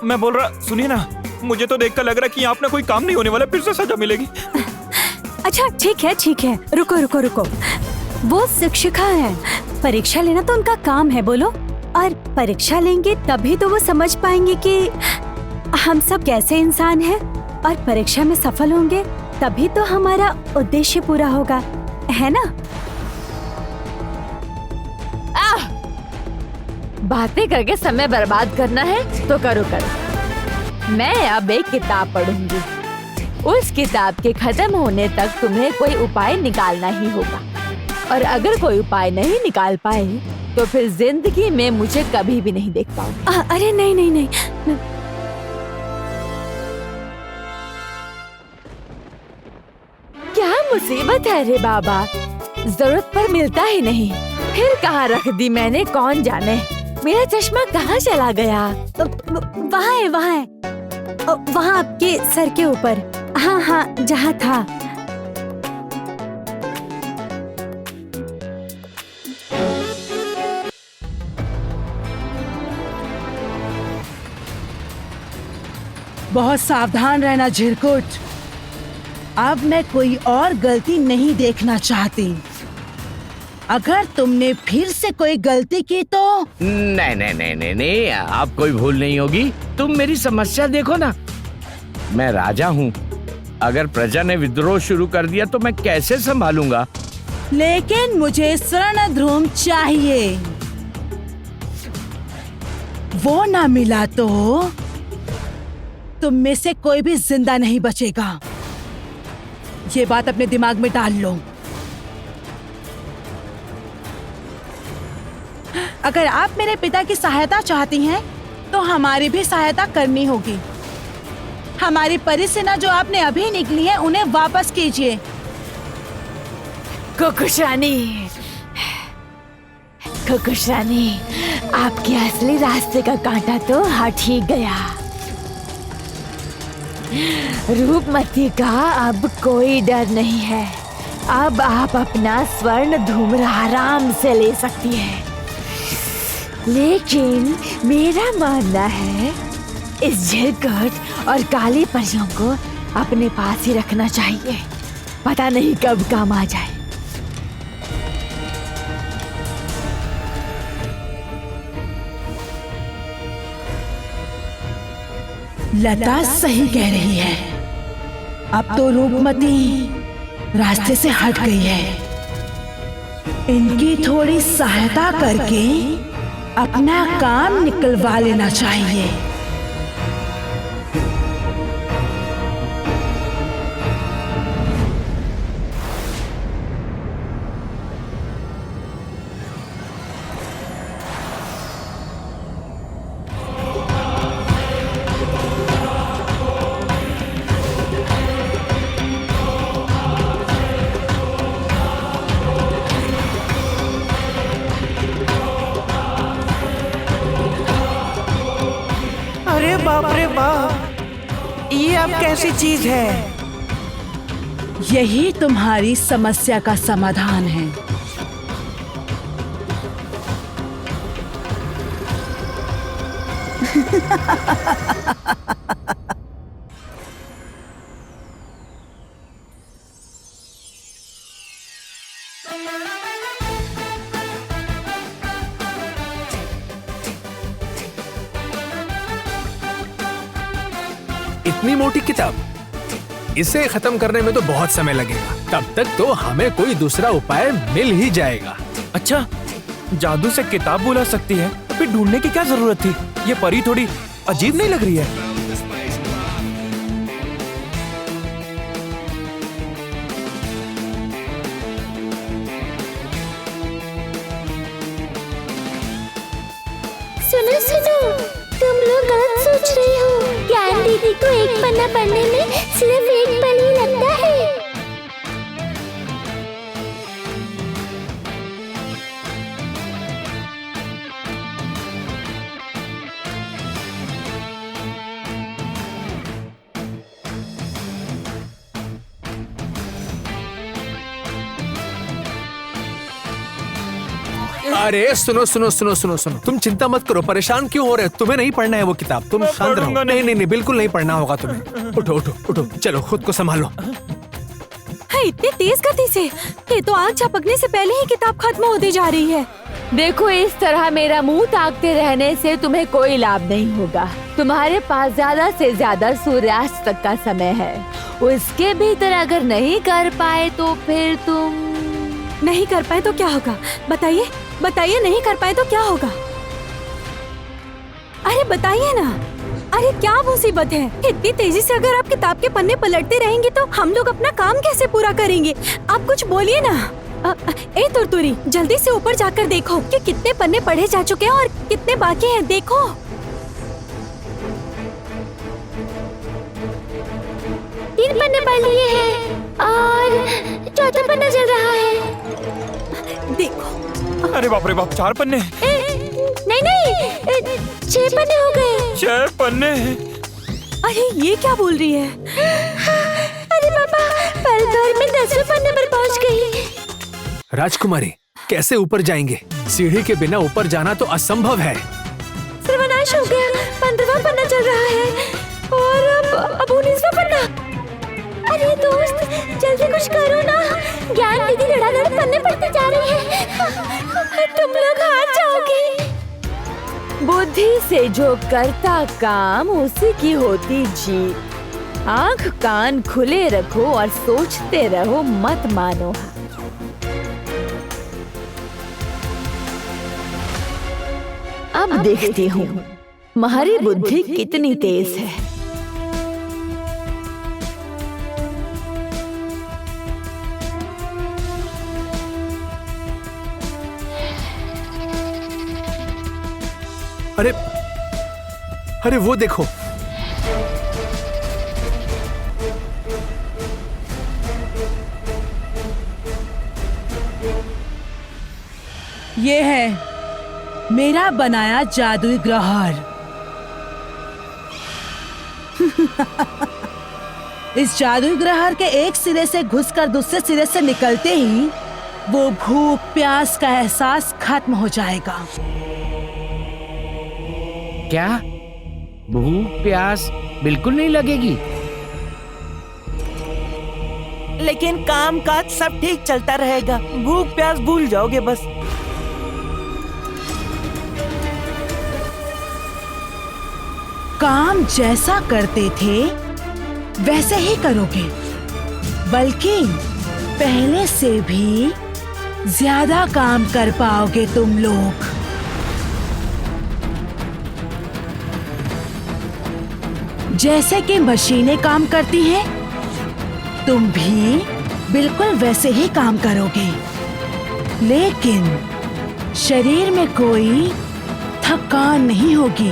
मैं बोल रहा, सुनिए ना, मुझे तो देखकर लग रहा है कि यहाँ अपना कोई काम नहीं होने वाला, फिर से सजा मिलेगी। अच्छा ठीक है, रुको रुको रुको। वो शिक्षिका है, परीक्षा लेना तो उनका काम है, बोलो। और परीक्षा लेंगे तभी तो वो समझ पाएंगे कि हम सब कैसे इंसान हैं, और परीक्षा में सफल होंगे तभी तो हमारा उद्देश्य पूरा होगा, है ना? बातें करके समय बर्बाद करना है तो करो। मैं अब एक किताब पढ़ूंगी। उस किताब के खत्म होने तक तुम्हें कोई उपाय निकालना ही होगा, और अगर कोई उपाय नहीं निकाल पाए तो फिर जिंदगी में मुझे कभी भी नहीं देख पाओगे। अरे नहीं। क्या मुसीबत है रे बाबा, जरूरत पर मिलता ही नहीं। फिर कहाँ रख दी मैंने, कौन जाने। मेरा चश्मा कहाँ चला गया? वहाँ है वहाँ आपके सर के ऊपर। हाँ, जहाँ था। बहुत सावधान रहना झिरकुट। अब मैं कोई और गलती नहीं देखना चाहती। अगर तुमने फिर से कोई गलती की तो नहीं, आप कोई भूल नहीं होगी। तुम मेरी समस्या देखो ना, मैं राजा हूँ। अगर प्रजा ने विद्रोह शुरू कर दिया तो मैं कैसे संभालूंगा? लेकिन मुझे स्वर्णद्रुम चाहिए। वो ना मिला तो तुम में से कोई भी जिंदा नहीं बचेगा। ये बात अपने दिमाग में डाल लो। अगर आप मेरे पिता की सहायता चाहती हैं, तो हमारी भी सहायता करनी होगी। हमारी परिसेना जो आपने अभी निकली है, उन्हें वापस कीजिए। कुकुशानी, आपके असली रास्ते का कांटा तो हट ही गया। रूपमती का अब कोई डर नहीं है। अब आप अपना स्वर्ण धूम्र आराम से ले सकती है। लेकिन मेरा मानना है इस झिरकुट और काली परियों को अपने पास ही रखना चाहिए। पता नहीं कब काम आ जाए। लता सही कह रही है। अब तो रूपमती रास्ते से हट गई है। इनकी थोड़ी सहायता करके अपना काम निकलवा लेना चाहिए। अरे बाप रे बाप, ये अब कैसी चीज है? यही तुम्हारी समस्या का समाधान है। इतनी मोटी किताब, इसे खत्म करने में तो बहुत समय लगेगा। तब तक तो हमें कोई दूसरा उपाय मिल ही जाएगा। अच्छा, जादू से किताब बुला सकती है, तो फिर ढूंढने की क्या जरूरत थी? ये परी थोड़ी अजीब नहीं लग रही है? सुनो, तुम लोग गलत सोच रहे हो। ज्ञान दीदी को एक पन्ना पढ़ने में सिर्फ एक पल ही लगता है। अरे सुनो सुनो सुनो सुनो सुनो, तुम चिंता मत करो, परेशान क्यों हो रहे हो? तुम्हें नहीं पढ़ना है वो किताब, तुम मैं शांत रहो। पढ़ूंगा नहीं नहीं नहीं, बिल्कुल नहीं पढ़ना होगा तुम्हें। उठो उठो उठो, चलो खुद को संभालो। है इतनी तेज गति से, ये तो आग झपकने से पहले ही किताब खत्म होती जा रही है। देखो, इस तरह मेरा मुंह ताकते रहने से तुम्हें कोई लाभ नहीं होगा। तुम्हारे पास ज्यादा से ज्यादा सूर्यास्त तक का समय है, उसके भीतर अगर नहीं कर पाए तो फिर तुम नहीं कर पाए तो क्या होगा? बताइए बताइए, नहीं कर पाए तो क्या होगा? अरे बताइए ना। अरे क्या मुसीबत है? इतनी तेजी से अगर आप किताब के पन्ने पलटते रहेंगे तो हम लोग अपना काम कैसे पूरा करेंगे? आप कुछ बोलिए ना। ए तुरतुरी, जल्दी से ऊपर जाकर देखो कि कितने पन्ने पढ़े जा चुके हैं और कितने बाकी हैं। देखो। तीन पन्ने पढ़ लिए हैं और चौथा पन्ना चल रहा है। देखो। अरे बाप रे बाप, 4 पन्ने। नहीं नहीं, 6 पन्ने हो गए। 6 पन्ने। अरे ये क्या बोल रही है? अरे पापा, पल भर में 10वें पन्ने पर पहुंच गई। राजकुमारी, कैसे ऊपर जाएंगे? सीढ़ी के बिना ऊपर जाना तो असंभव है। सर्वनाश हो गया, 15वां पन्ना चल रहा है और अब 19वां पन्ना। अरे दोस्त, जल्दी कुछ करो ना। ज्ञान दीदी धड़ाधड़ पन्ने पढ़ते जा रही है, तुम लोग हार जाओगे। बुद्धि से जो करता काम उसी की होती जीत। आंख कान खुले रखो और सोचते रहो, मत मानो। अब देखती हूँ तुम्हारी बुद्धि कितनी तेज है। अरे अरे वो देखो, ये है मेरा बनाया जादुई ग्रहर। इस जादुई ग्रहर के एक सिरे से घुसकर दूसरे सिरे से निकलते ही वो भूख प्यास का एहसास खत्म हो जाएगा। क्या भूख प्यास बिल्कुल नहीं लगेगी? लेकिन काम काज सब ठीक चलता रहेगा, भूख प्यास भूल जाओगे बस। काम जैसा करते थे वैसे ही करोगे, बल्कि पहले से भी ज्यादा काम कर पाओगे तुम लोग। जैसे कि मशीनें काम करती हैं, तुम भी बिल्कुल वैसे ही काम करोगे, लेकिन शरीर में कोई थकान नहीं होगी।